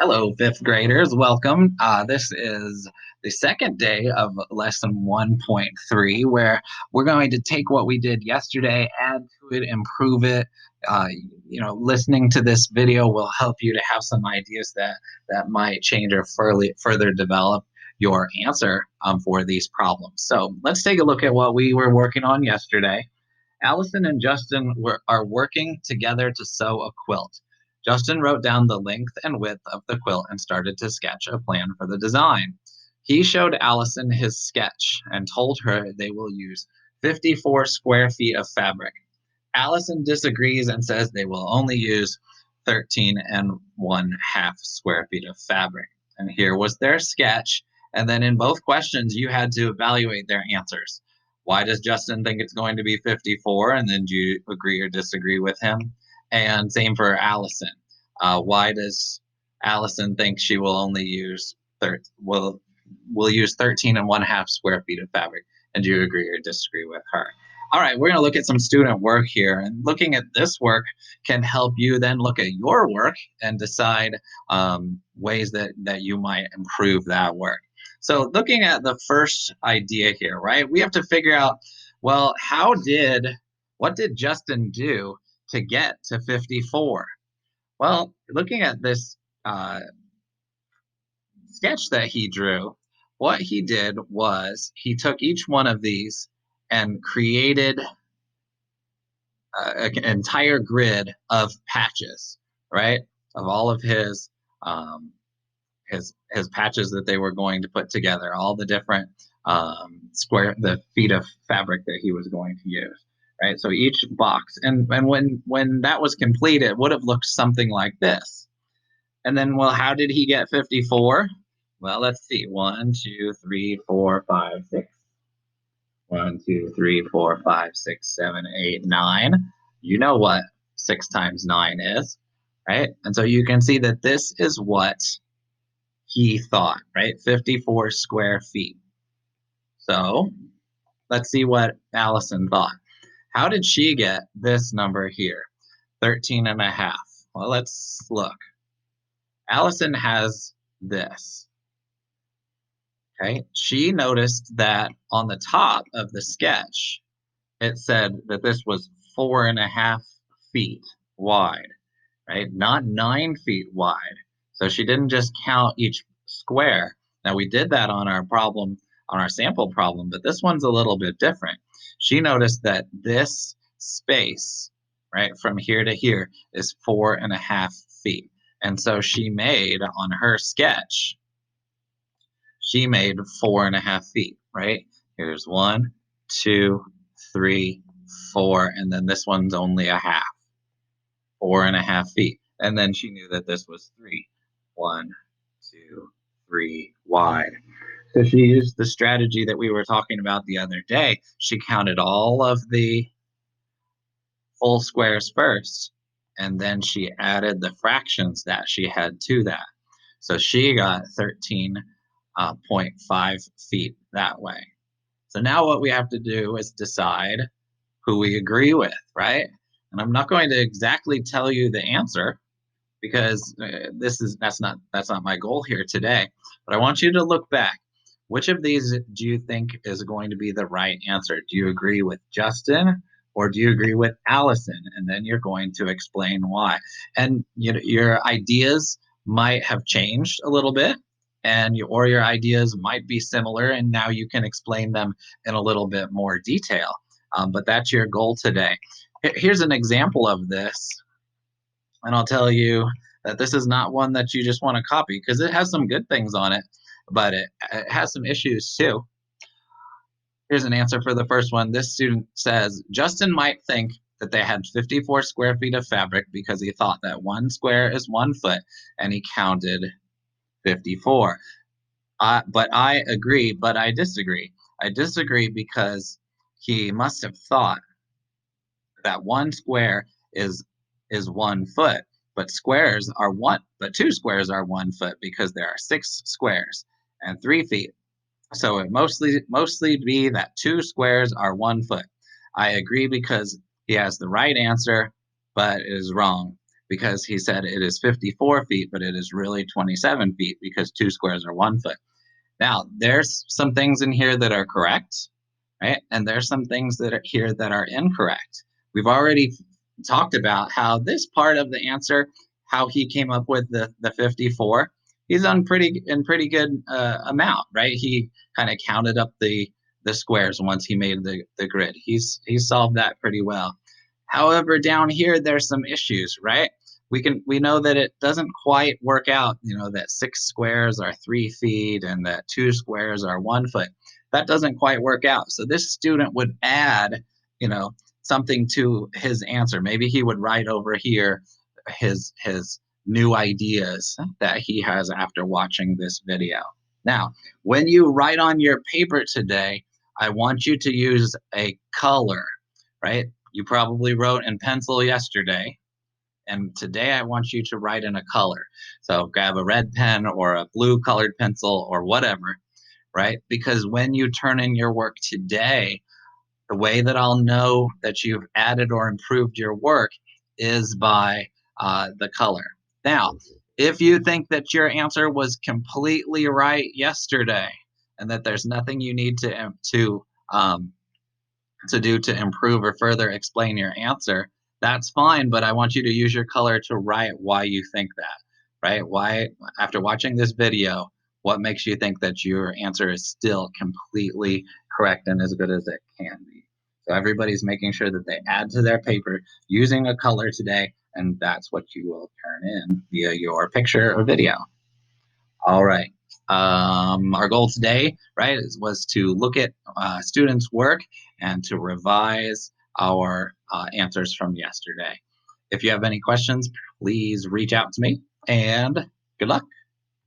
Hello, fifth graders. Welcome. This is the second day of lesson 1.3, where we're going to take what we did yesterday, add to it, improve it. Uh, Listening to this video will help you to have some ideas that might change or further develop your answer for these problems. So let's take a look at what we were working on yesterday. Allison and Justin are working together to sew a quilt. Justin wrote down the length and width of the quilt and started to sketch a plan for the design. He showed Allison his sketch and told her they will use 54 square feet of fabric. Allison disagrees and says they will only use 13 and 1/2 square feet of fabric. And here was their sketch. And then in both questions, you had to evaluate their answers. Why does Justin think it's going to be 54? And then do you agree or disagree with him? And same for Allison. Why does Allison think she will only use will use 13 and 1/2 square feet of fabric? And do you agree or disagree with her? All right, we're going to look at some student work here. And looking at this work can help you then look at your work and decide ways that you might improve that work. So looking at the first idea here, right, we have to figure out, well, what did Justin do to get to 54? Well, looking at this sketch that he drew, what he did was he took each one of these and created an entire grid of patches, right? Of all of um, his patches that they were going to put together, all the different the feet of fabric that he was going to use, right? So each box, and when that was complete, it would have looked something like this. And then, well, how did he get 54? Well, let's see. 1, 2, 3, 4, 5, 6. 1, 2, 3, 4, 5, 6, 7, 8, 9. You know what 6 times 9 is, right? And so you can see that this is what he thought, right? 54 square feet. So let's see what Allison thought. How did she get this number here? 13 and a half. Well, let's look. Allison has this. Okay, she noticed that on the top of the sketch, it said that this was 4.5 feet wide, right? Not 9 feet wide. So she didn't just count each square. Now we did that on our problem, on our sample problem, but this one's a little bit different. She noticed that this space, right, from here to here is 4.5 feet. And so she made on her sketch, she made 4.5 feet, right? Here's 1, 2, 3, 4, and then this one's only a half, 4.5 feet. And then she knew that this was 3, 1, 2, 3 wide. So she used the strategy that we were talking about the other day. She counted all of the full squares first, and then she added the fractions that she had to that. So she got 13.5 feet that way. So now what we have to do is decide who we agree with, right? And I'm not going to exactly tell you the answer because that's not my goal here today. But I want you to look back. Which of these do you think is going to be the right answer? Do you agree with Justin or do you agree with Allison? And then you're going to explain why. And your ideas might have changed a little bit, and your ideas might be similar, and now you can explain them in a little bit more detail. But that's your goal today. Here's an example of this, and I'll tell you that this is not one that you just want to copy because it has some good things on it, but it has some issues too. Here's an answer for the first one. This student says, Justin might think that they had 54 square feet of fabric because he thought that 1 square is 1 foot and he counted 54. But I agree, but I disagree. I disagree because he must have thought that 1 square is 1 foot, but but 2 squares are 1 foot because there are 6 squares and 3 feet. So it mostly be that 2 squares are 1 foot. I agree because he has the right answer, but is wrong because he said it is 54 feet, but it is really 27 feet because 2 squares are 1 foot. Now, there's some things in here that are correct, right? And there's some things that are here that are incorrect. We've already talked about how this part of the answer, how he came up with the 54, he's done pretty good amount, right? He kind of counted up the squares once he made the grid. He's solved that pretty well. However, down here there's some issues, right? We know that it doesn't quite work out, that 6 squares are 3 feet and that 2 squares are 1 foot. That doesn't quite work out. So this student would add, you know, something to his answer. Maybe he would write over here his new ideas that he has after watching this video. Now, when you write on your paper today, I want you to use a color, right? You probably wrote in pencil yesterday, and today I want you to write in a color. So grab a red pen or a blue colored pencil or whatever, right? Because when you turn in your work today, the way that I'll know that you've added or improved your work is by the color. Now, if you think that your answer was completely right yesterday and that there's nothing you need um, to do to improve or further explain your answer, that's fine. But I want you to use your color to write why you think that, right? Why, after watching this video, what makes you think that your answer is still completely correct and as good as it can be? So everybody's making sure that they add to their paper using a color today, and that's what you will turn in via your picture or video. All right. Our goal today, right, was to look at students' work and to revise our answers from yesterday. If you have any questions, please reach out to me, and good luck.